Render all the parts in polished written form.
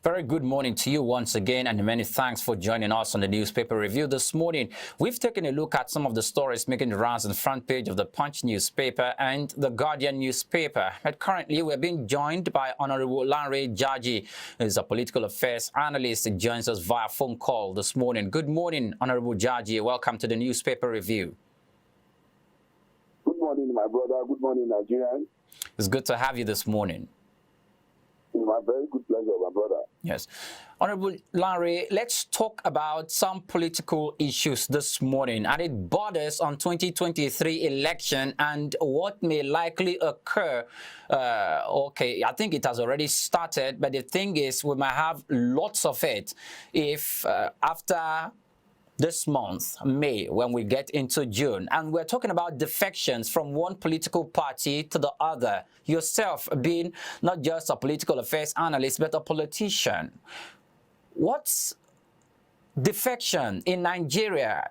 Very good morning to you once again, and many thanks for joining us on the newspaper review this morning. We've taken a look at some of the stories making the rounds on the front page of the Punch newspaper and the Guardian newspaper. But currently, we're being joined by Honorable Lanre Jaji, who is a political affairs analyst. He joins us via phone call this morning. Good morning, Honorable Jaji. Welcome to the newspaper review. Good morning, my brother. Good morning, Nigerian. It's good to have you this morning. My very good pleasure, my brother. Yes. Honorable Larry, let's talk about some political issues this morning, and it borders on 2023 election and what may likely occur. Okay, I think it has already started, but the thing is we might have lots of it if after this month, May, when we get into June, and we're talking about defections from one political party to the other. Yourself being not just a political affairs analyst, but a politician. What's defection in Nigeria?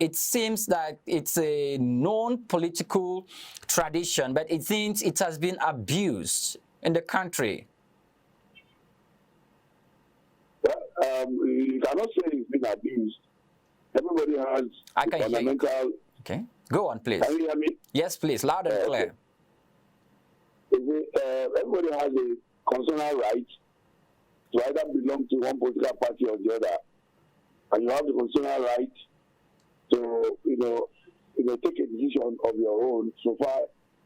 It seems that it's a known political tradition, but it seems it has been abused in the country. Well, you cannot say it's been abused. Everybody has fundamental... Okay, go on, please. Can you hear me? Yes, please, loud and clear. Everybody has a constitutional right to either belong to one political party or the other, and you have the constitutional right to take a decision of your own, so far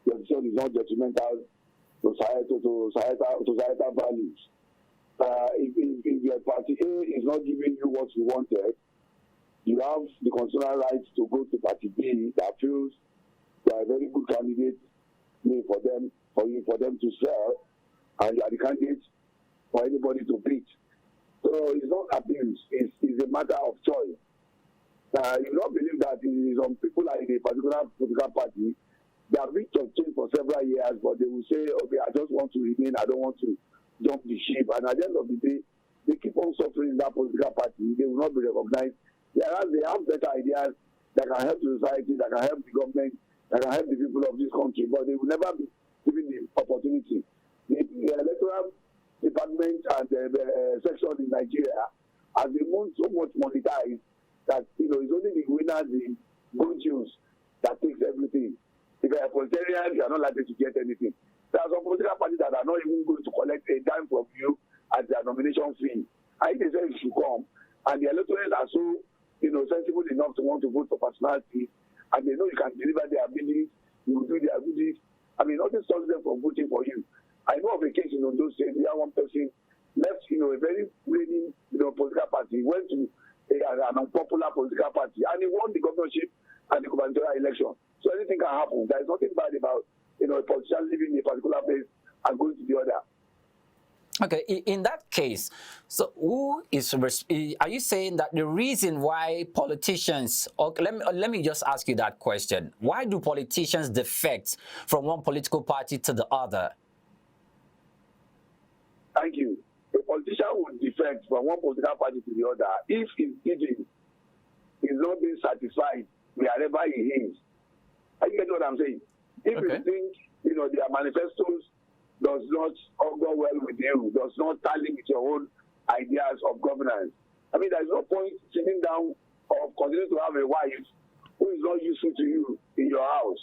your decision is not detrimental to societal values. If your party A is not giving you what you wanted, you have the constitutional right to go to party B that feels you are a very good candidate for them to sell, and you are the candidate for anybody to beat. So it's not abuse, it's a matter of choice. You don't believe that some people are in a particular political party, they have been changed for several years, but they will say, okay, I just want to remain, I don't want to jump the ship. And at the end of the day, they keep on suffering in that political party. They will not be recognized. Whereas they have better ideas that can help the society, that can help the government, that can help the people of this country, but they will never be given the opportunity. The electoral department and the section in Nigeria has been so much monetized that it's only the winners, the good Jews, that takes everything. If you're a politician, you are not likely to get anything. There are some political parties that are not even going to collect a dime from you as their nomination fee. I think they say you should come, and the electorate are so sensible enough to want to vote for personality, and they know you can deliver their abilities, you will do their abilities. I mean, nothing stops them from voting for you. I know of a case in those states where one person left, a very reigning, political party, went to an unpopular political party, and he won the governorship and the gubernatorial election. So anything can happen. There is nothing bad about, a politician living in a particular place and going to the other. Okay, in that case, so are you saying that the reason why politicians, let me just ask you that question. Why do politicians defect from one political party to the other? Thank you. A politician would defect from one political party to the other if his giving is not being satisfied wherever he is. I get what I'm saying. If you think, their manifestos does not go well with you, does not tally with your own ideas of governance. I mean, there's no point sitting down or continuing to have a wife who is not useful to you in your house.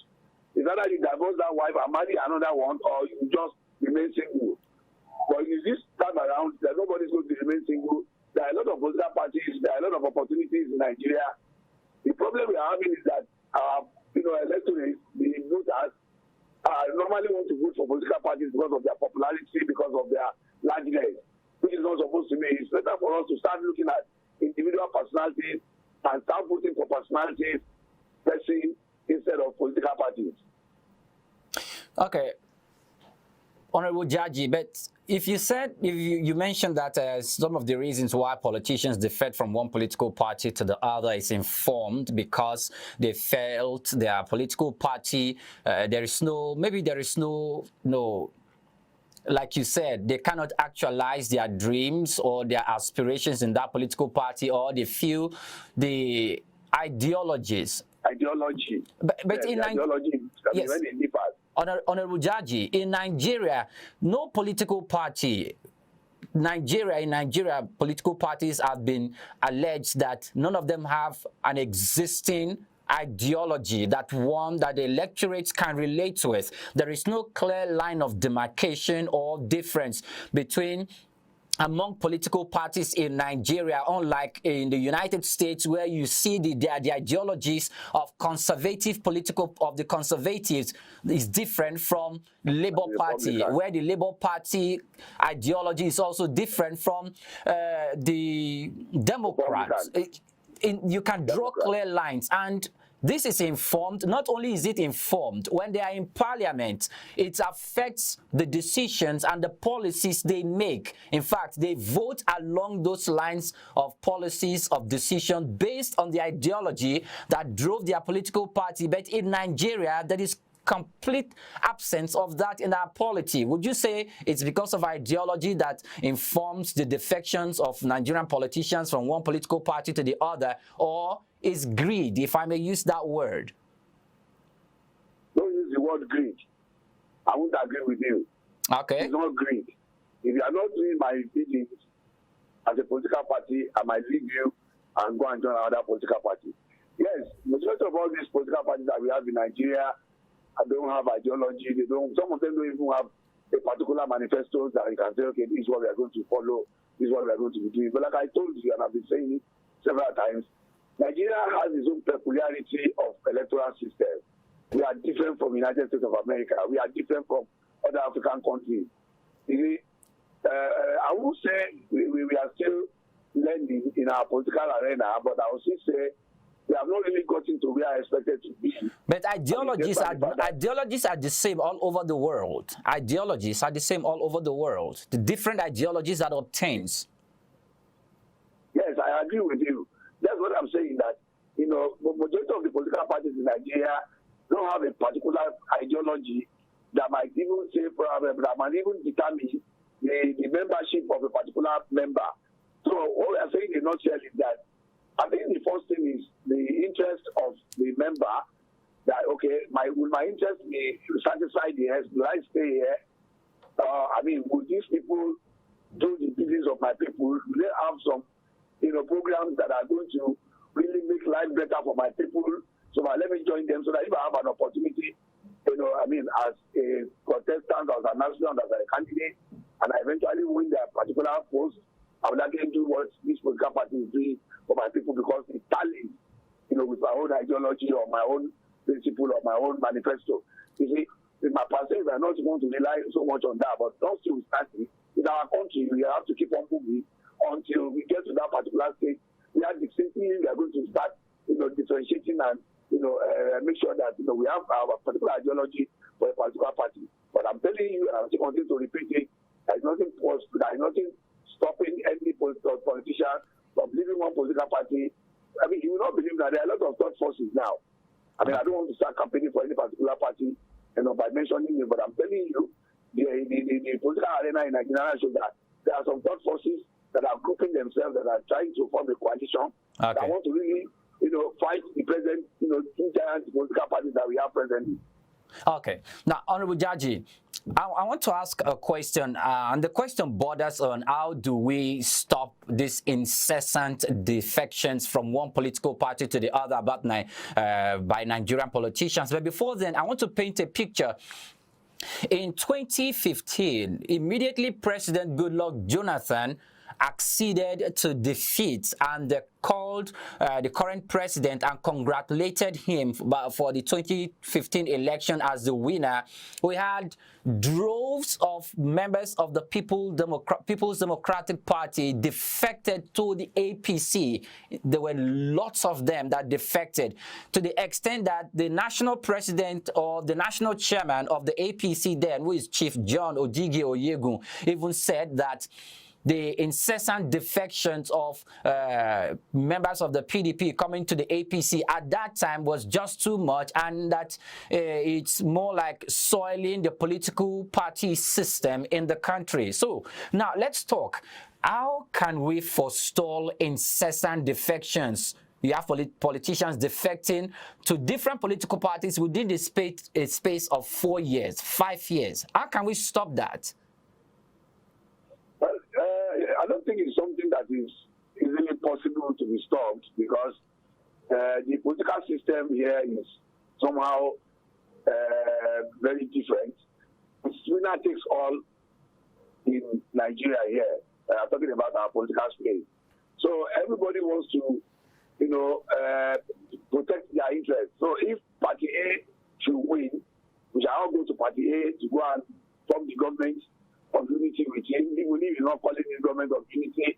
It's either you divorce that wife and marry another one, or you just remain single. But in this time around, that nobody's going to remain single. There are a lot of political parties, there are a lot of opportunities in Nigeria. The problem we are having is that electorate, the voters, normally want to vote for political parties because of their popularity, because of their largeness, which is not supposed to be. It's better for us to start looking at individual personalities and start voting for personalities instead of political parties. Okay. Honorable Jaji, but if you mentioned that some of the reasons why politicians defect from one political party to the other is informed because they felt their political party, there is no, like you said, they cannot actualize their dreams or their aspirations in that political party, or they feel the ideologies. But yes, in ideology, yes. When it differs. Honorable Jaji, in Nigeria, no political party in Nigeria, political parties have been alleged that none of them have an existing ideology, that one that the electorates can relate with. There is no clear line of demarcation or difference between among political parties in Nigeria, unlike in the United States, where you see the ideologies of the conservatives is different from Labour Party, where the Labour Party ideology is also different from the Democrats. You can draw clear lines, and this is informed. Not only is it informed, when they are in parliament, it affects the decisions and the policies they make. In fact, they vote along those lines of policies, of decision based on the ideology that drove their political party. But in Nigeria, there is complete absence of that in our polity. Would you say it's because of ideology that informs the defections of Nigerian politicians from one political party to the other, or is greed, if I may use that word? Don't use the word greed. I won't agree with you. Okay. It's not greed. If you are not doing my bidding as a political party, I might leave you and go and join another political party. Yes, majority of all these political parties that we have in Nigeria don't have ideology. Some of them don't even have a particular manifesto that you can say, okay, this is what we are going to follow, this is what we are going to be doing. But like I told you, and I've been saying it several times, Nigeria has its own peculiarity of electoral system. We are different from the United States of America. We are different from other African countries. I would say we are still learning in our political arena, but I would still say we have not really gotten to where I expected to be. But ideologies are the same all over the world. Ideologies are the same all over the world. The different ideologies that obtains. Yes, I agree with you. That's what I'm saying, that, majority of the political parties in Nigeria don't have a particular ideology that might even say, that might even determine the membership of a particular member. So what we are saying in a nutshell is that I think the first thing is the interest of the member, that, okay, will my interest be satisfied here? Will I stay here? Would these people do the business of my people? Do they have some, programs that are going to really make life better for my people? So let me join them so that if I have an opportunity, as a contestant, as an aspirant, as a candidate, and I eventually win that particular post, I would actually do what this political party is doing for my people, because it tallies, with my own ideology or my own principle or my own manifesto. You see, in my perspective, we are not going to rely so much on that, but don't still starting in our country, we have to keep on moving until we get to that particular stage. We are distinctly, we are going to start, differentiating and, make sure that, we have our particular ideology for a particular party. But I'm telling you, and I'm still continuing to repeat it, there is nothing stopping any politician from leaving one political party. You will not believe that there are a lot of third forces now. I don't want to start campaigning for any particular party, by mentioning it, but I'm telling you, the political arena in Nigeria shows that there are some third forces that are grouping themselves, that are trying to form a coalition, that want to really, fight the present, two giant political parties that we have presently. Okay. Now, Honorable Jaji, I want to ask a question, and the question borders on how do we stop these incessant defections from one political party to the other by Nigerian politicians. But before then, I want to paint a picture. In 2015, immediately President Goodluck Jonathan acceded to defeat and called the current president and congratulated him for the 2015 election as the winner. We had droves of members of the People's Democratic Party defected to the APC. There were lots of them that defected, to the extent that the national president or the national chairman of the APC then, who is Chief John Odigi Oyegun, even said that the incessant defections of members of the PDP coming to the APC at that time was just too much, and that it's more like soiling the political party system in the country. So now let's talk. How can we forestall incessant defections? You have politicians defecting to different political parties within the space of 4 years, 5 years. How can we stop that? that is easily possible to be stopped because the political system here is somehow very different. It's winner takes all in Nigeria here. I'm talking about our political space. So everybody wants to, protect their interests. So if Party A should win, we shall all go to Party A to go and form the government of unity with him. Even if you're not calling the government of unity,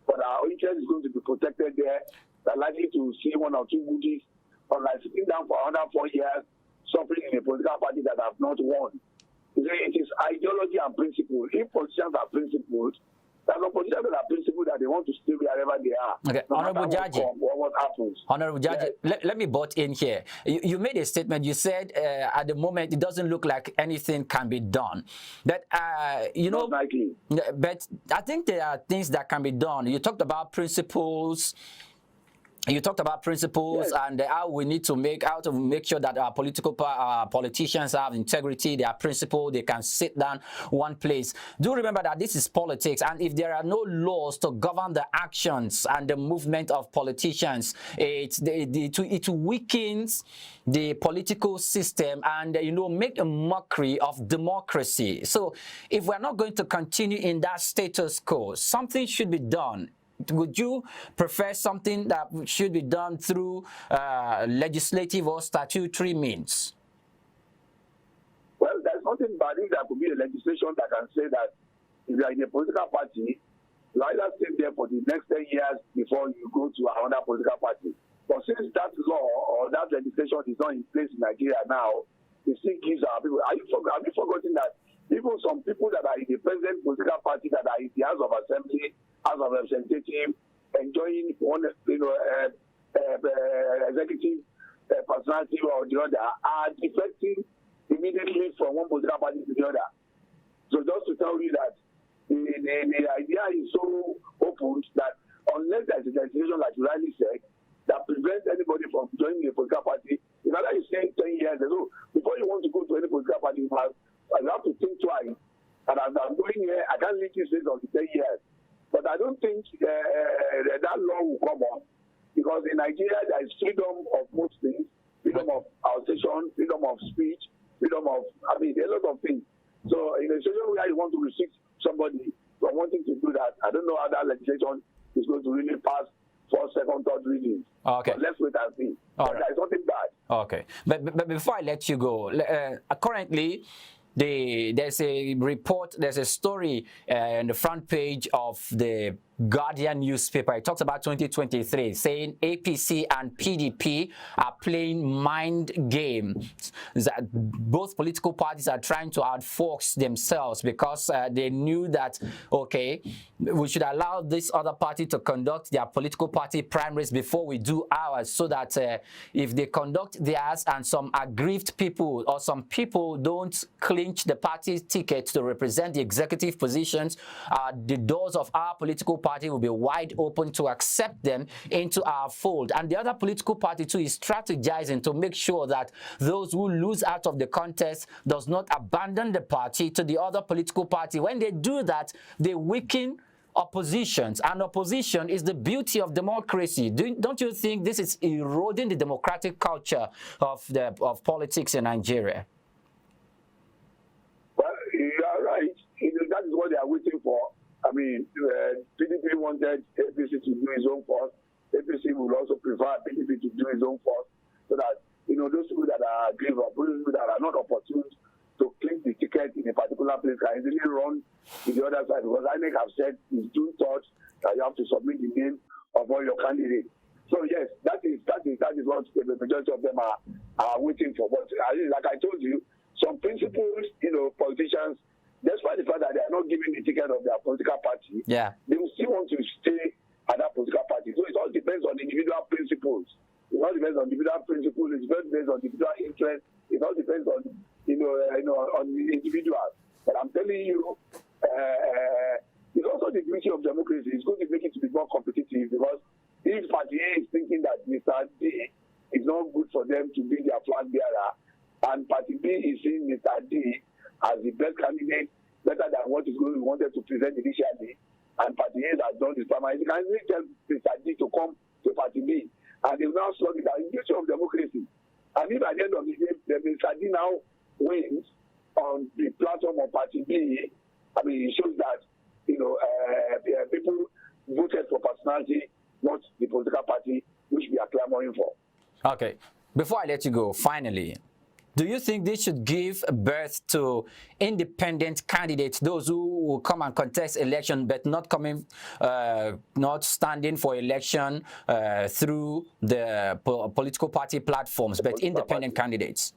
but our interest is going to be protected there. We're likely to see one or two goodies, unlike sitting down for another 4 years, suffering in a political party that have not won. It is ideology and principle. If politicians are principled, there's no politicians that are principled that they want to stay wherever they are. Okay, no Honorable Judge. What happens? Honorable Judge, yes. let me butt in here. You made a statement. You said at the moment it doesn't look like anything can be done. But Not likely. But I think there are things that can be done. You talked about principles. Yes. And how we need to make sure that our politicians have integrity, they are principled, they can sit down one place. Do remember that this is politics, and if there are no laws to govern the actions and the movement of politicians, it weakens the political system and make a mockery of democracy. So if we're not going to continue in that status quo, something should be done. Would you prefer something that should be done through legislative or statutory means? Well, there's nothing bad if there could be a legislation that can say that if you are in a political party, you either stay there for the next 10 years before you go to another political party. But since that law or that legislation is not in place in Nigeria now, it still gives our people. Have you forgotten that even some people that are in the present political party that are in the House of Assembly, House of Representatives, enjoying one, executive personality or the other, are defecting immediately from one political party to the other. So just to tell you that the idea is so open that unless there is a legislation, like you rightly said, that prevents anybody from joining a political party, in other you say 10 years ago, before you want to go to any political party, you have to think twice. And as I'm going here, I can't leave this on the 10 years. But I don't think that law will come up because in Nigeria there is freedom of most things, freedom of association, freedom of speech, freedom of, a lot of things. So in a situation where you want to restrict somebody from wanting to do that, I don't know how that legislation is going to really pass for second, third readings. Okay. But let's wait and see. But there is nothing bad. Okay. But before I let you go, currently, there's a report, there's a story on the front page of the Guardian newspaper. It talks about 2023, saying APC and PDP are playing mind games. That both political parties are trying to outfox themselves because they knew that, okay, we should allow this other party to conduct their political party primaries before we do ours, so that if they conduct theirs and some aggrieved people or some people don't clinch the party ticket to represent the executive positions, the doors of our political party will be wide open to accept them into our fold. And the other political party too is strategizing to make sure that those who lose out of the contest does not abandon the party to the other political party. When they do that, they weaken oppositions, and opposition is the beauty of democracy. Don't you think this is eroding the democratic culture of politics in Nigeria? Well, you are right. That is what they are waiting for. PDP wanted APC to do his own first. APC would also prefer PDP to do his own first, so that those people that are aggrieved or those people that are not opportune to click the ticket in a particular place can easily run to the other side, because INEC have said it's June 3rd that you have to submit the name of all your candidates. So yes, that is what the majority of them are waiting for. But like I told you, some principles, politicians, despite the fact that they are not giving the ticket of their political party, they will still want to stay at that political party. So it all depends on individual principles. It all depends on individual principles. It depends on individual interest. It all depends on on the individual. But I'm telling you, it's also the beauty of democracy. It's going to make it to be more competitive, because if Party A is thinking that Mr. D is not good for them to be their flag bearer, and Party B is seeing Mr. D as the best candidate, better than what is going to be wanted to present initially, and Party A has done his primary, you can easily tell Mr. D to come to Party B, and they will now slug it out. In the issue of democracy. And if at the end of the day, Mr. D now wins on the platform of Party B, I mean, it shows that, people voted for personality, not the political party which we are clamoring for. Okay. Before I let you go, finally, do you think they should give birth to independent candidates, those who will come and contest election but not coming, not standing for election through the political party platforms, but independent candidates?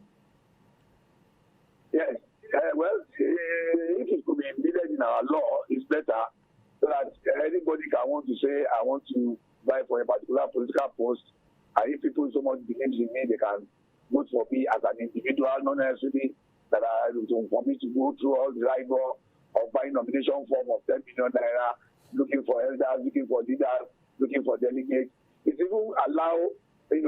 Yes. If it could be embedded in our law, it's better so that anybody can want to say, I want to vie for a particular political post, and if people so much believes in me, they can vote for me as an individual, not necessarily that for me to go through all the rigor of buying nomination form of 10 million naira, looking for elders, looking for leaders, looking for delegates. It even allow the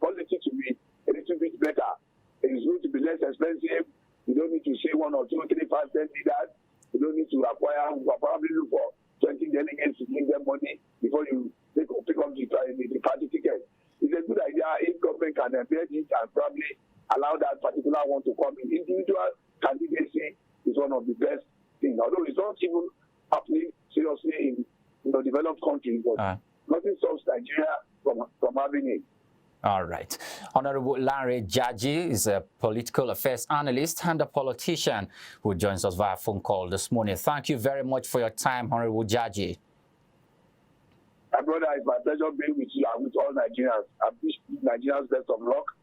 policy to be a little bit better. It is going to be less expensive. You don't need to see 1 or 2, 3, 5, 10 leaders. You don't need to acquire, probably look for 20 delegates to give them money before you pick up the party ticket. It's a good idea if government can embed it and probably allow that particular one to come in. Individual candidacy is one of the best things, although it's not even happening seriously in developed countries, but nothing stops Nigeria from having it. All right. Honorable Larry Jaji is a political affairs analyst and a politician who joins us via phone call this morning. Thank you very much for your time, Honorable Jaji. My brother, it's my pleasure being with you and with all Nigerians. I wish Nigerians best of luck.